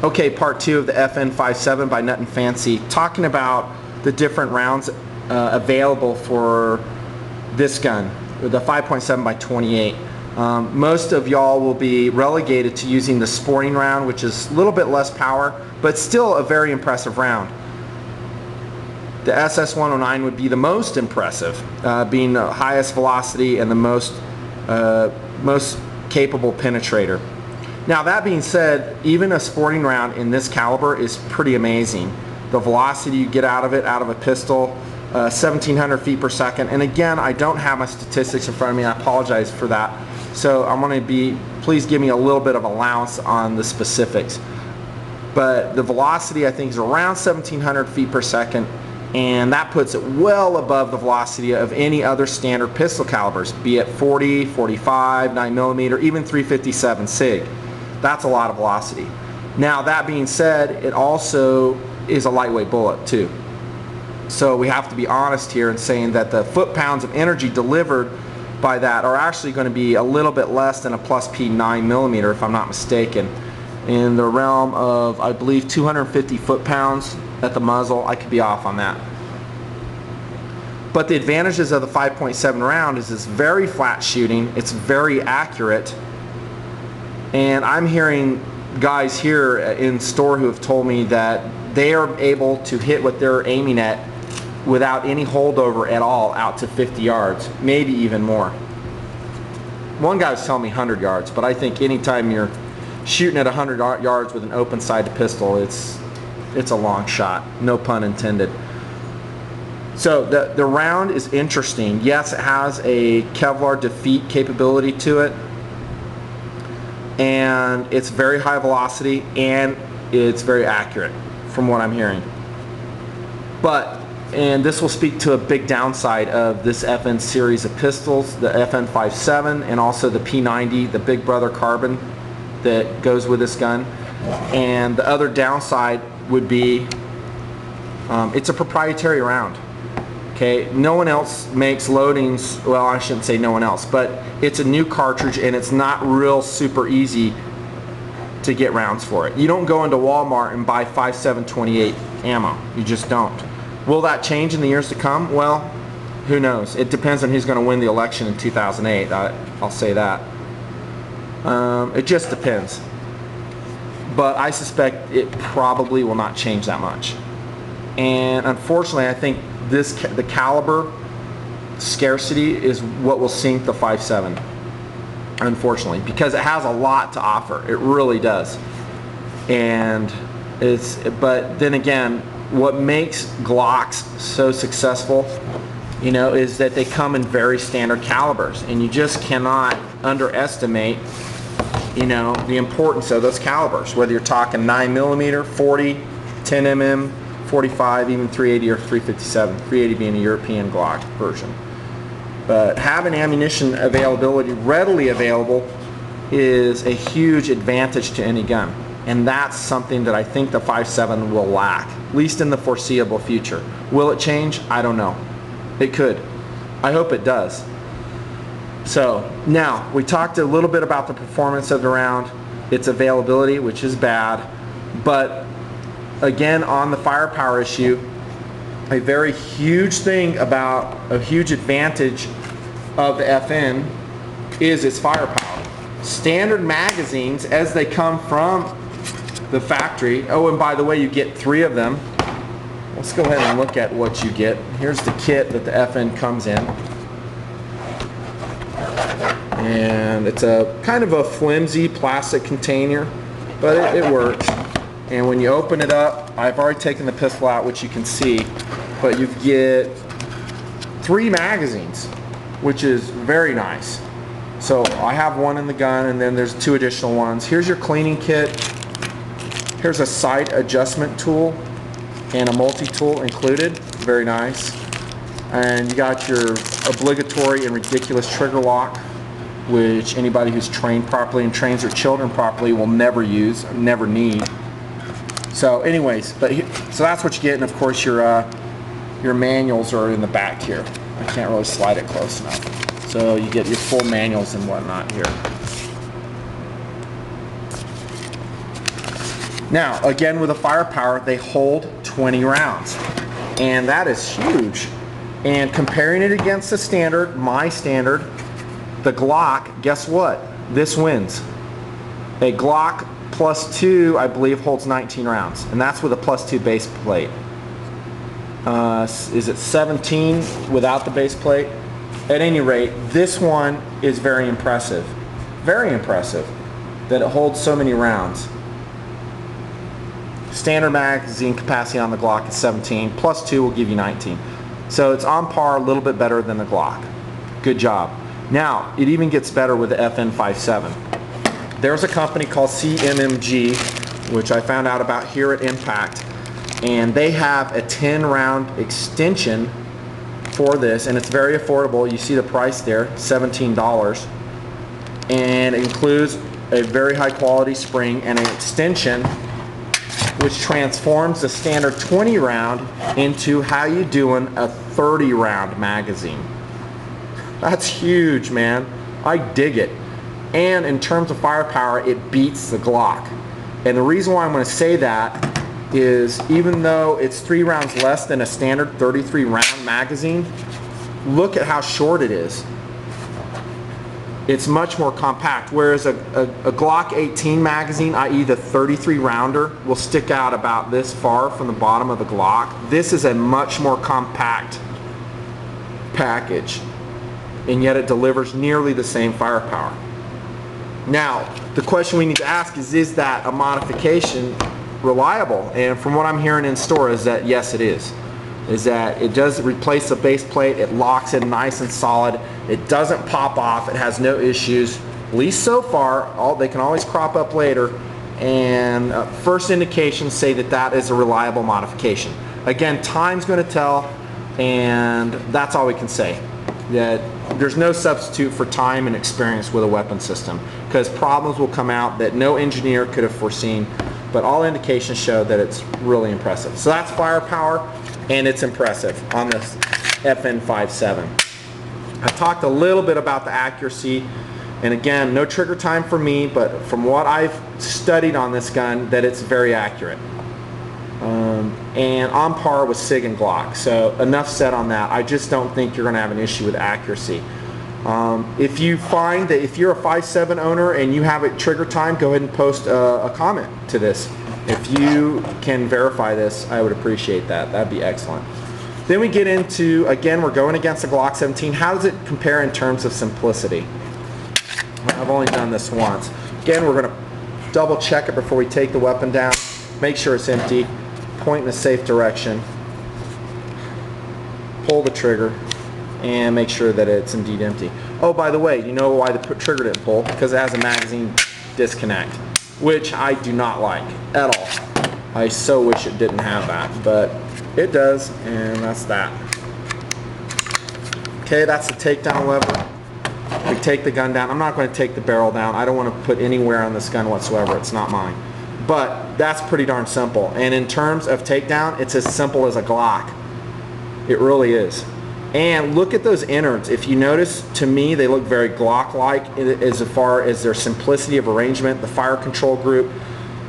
Okay, part 2 of the FN57 by Nutnfancy, talking about the different rounds available for this gun, the 5.7 by 28. Most of y'all will be relegated to using the sporting round, which is a little bit less power, but still a very impressive round. The SS-109 would be the most impressive, being the highest velocity and the most capable penetrator. Now, that being said, even a sporting round in this caliber is pretty amazing. The velocity you get out of it, out of a pistol, 1,700 feet per second. And again, I don't have my statistics in front of me. I apologize for that. So I'm going to please give me a little bit of allowance on the specifics. But the velocity, I think, is around 1,700 feet per second. And that puts it well above the velocity of any other standard pistol calibers, be it 40, 45, 9mm, even 357 SIG. That's a lot of velocity. Now, that being said, it also is a lightweight bullet too. So we have to be honest here in saying that the foot-pounds of energy delivered by that are actually going to be a little bit less than a plus P 9mm, if I'm not mistaken, in the realm of, I believe, 250 foot-pounds at the muzzle. I could be off on that. But the advantages of the 5.7 round is it's very flat shooting, it's very accurate, and I'm hearing guys here in store who have told me that they are able to hit what they're aiming at without any holdover at all out to 50 yards, maybe even more. One guy was telling me 100 yards, but I think anytime you're shooting at 100 yards with an open-sided pistol, it's a long shot, no pun intended. So the round is interesting. Yes, it has a Kevlar defeat capability to it, and it's very high velocity, and it's very accurate from what I'm hearing. But, and this will speak to a big downside of this FN series of pistols, the FN57 and also the P90, the big brother carbine that goes with this gun. And the other downside would be it's a proprietary round. Okay, no one else makes loadings. Well, I shouldn't say no one else, but it's a new cartridge and it's not real super easy to get rounds for it. You don't go into Walmart and buy 5.728 ammo. You just don't. Will that change in the years to come? Well, who knows? It depends on who's going to win the election in 2008. I'll say that. It just depends. But I suspect it probably will not change that much. And unfortunately, I think the caliber scarcity is what will sink the 5.7, unfortunately, because it has a lot to offer. It really does. And but then again, what makes Glocks so successful, you know, is that they come in very standard calibers, and you just cannot underestimate, you know, the importance of those calibers, whether you're talking 9mm, 40, 10mm, 45, even 380 or 357, 380 being a European Glock version. But having ammunition availability readily available is a huge advantage to any gun, and that's something that I think the 5.7 will lack, at least in the foreseeable future. Will it change? I don't know. It could. I hope it does. So now we talked a little bit about the performance of the round, its availability, which is bad, but again, on the firepower issue, a very huge thing about a huge advantage of the FN is its firepower. Standard magazines, as they come from the factory, oh, and by the way, you get 3 of them. Let's go ahead and look at what you get. Here's the kit that the FN comes in. And it's a kind of a flimsy plastic container, but it works. And when you open it up, I've already taken the pistol out, which you can see, but you get 3 magazines, which is very nice. So I have one in the gun, and then there's 2 additional ones. Here's your cleaning kit. Here's a sight adjustment tool and a multi-tool included. Very nice. And you got your obligatory and ridiculous trigger lock, which anybody who's trained properly and trains their children properly will never use, never need. So anyways, so that's what you get, and of course your manuals are in the back here. I can't really slide it close enough. So you get your full manuals and whatnot here. Now, again, with the firepower, they hold 20 rounds, and that is huge. And comparing it against the standard, my standard, the Glock, guess what? This wins. A Glock +2, I believe, holds 19 rounds, and that's with a +2 base plate. Is it 17 without the base plate? At any rate, this one is very impressive. Very impressive that it holds so many rounds. Standard magazine capacity on the Glock is 17, +2 will give you 19. So it's on par, a little bit better than the Glock. Good job. Now, it even gets better with the FN57. There's a company called CMMG, which I found out about here at Impact, and they have a 10-round extension for this, and it's very affordable. You see the price there, $17, and it includes a very high quality spring and an extension which transforms the standard 20 round into how you doing a 30 round magazine. That's huge, man. I dig it. And in terms of firepower, it beats the Glock. And the reason why I'm going to say that is, even though it's 3 rounds less than a standard 33 round magazine, look at how short it is. It's much more compact, whereas a Glock 18 magazine, i.e. the 33 rounder, will stick out about this far from the bottom of the Glock. This is a much more compact package, and yet it delivers nearly the same firepower. Now, the question we need to ask is that a modification reliable? And from what I'm hearing in store is that yes, it is. Is that it does replace the base plate, it locks in nice and solid, it doesn't pop off, it has no issues, at least so far. They can always crop up later, and first indications say that that is a reliable modification. Again, time's going to tell, and that's all we can say. That there's no substitute for time and experience with a weapon system, because problems will come out that no engineer could have foreseen, but all indications show that it's really impressive. So that's firepower, and it's impressive on this FN57. I talked a little bit about the accuracy, and again, no trigger time for me, but from what I've studied on this gun, that it's very accurate. And on par with SIG and Glock. So enough said on that. I just don't think you're going to have an issue with accuracy. If you find that if you're a 5.7 owner and you have a trigger time, go ahead and post a comment to this. If you can verify this, I would appreciate that. That'd be excellent. Then we get into, again, we're going against the Glock 17. How does it compare in terms of simplicity? I've only done this once. Again, we're going to double check it before we take the weapon down. Make sure it's empty. Point in a safe direction. Pull the trigger and make sure that it's indeed empty. Oh, by the way, you know why the trigger didn't pull? Because it has a magazine disconnect, which I do not like at all. I so wish it didn't have that, but it does, and that's that. Okay, that's the takedown lever. We take the gun down. I'm not going to take the barrel down. I don't want to put any wear on this gun whatsoever. It's not mine. But that's pretty darn simple. And in terms of takedown, it's as simple as a Glock. It really is. And look at those innards. If you notice, to me, they look very Glock-like as far as their simplicity of arrangement, the fire control group,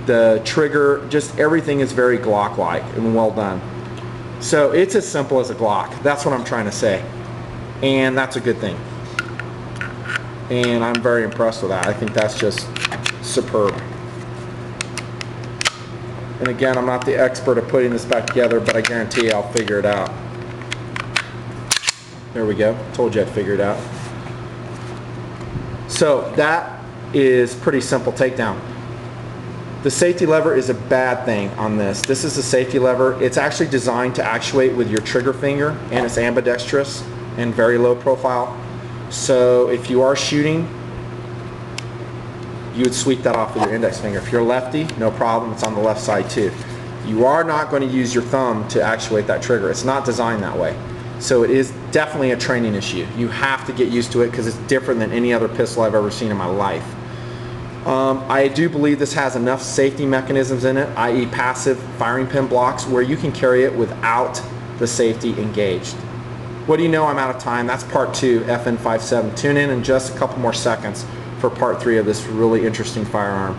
the trigger, just everything is very Glock-like and well done. So it's as simple as a Glock. That's what I'm trying to say. And that's a good thing. And I'm very impressed with that. I think that's just superb. And again, I'm not the expert at putting this back together, but I guarantee you I'll figure it out. There we go. Told you I'd figure it out. So that is pretty simple takedown. The safety lever is a bad thing on this. This is a safety lever. It's actually designed to actuate with your trigger finger, and it's ambidextrous and very low profile. So if you are shooting, you would sweep that off with your index finger. If you're lefty, no problem, it's on the left side too. You are not going to use your thumb to actuate that trigger. It's not designed that way. So it is definitely a training issue. You have to get used to it because it's different than any other pistol I've ever seen in my life. I do believe this has enough safety mechanisms in it, i.e. passive firing pin blocks, where you can carry it without the safety engaged. What do you know, I'm out of time. That's part 2, FN57. Tune in just a couple more seconds for part 3 of this really interesting firearm.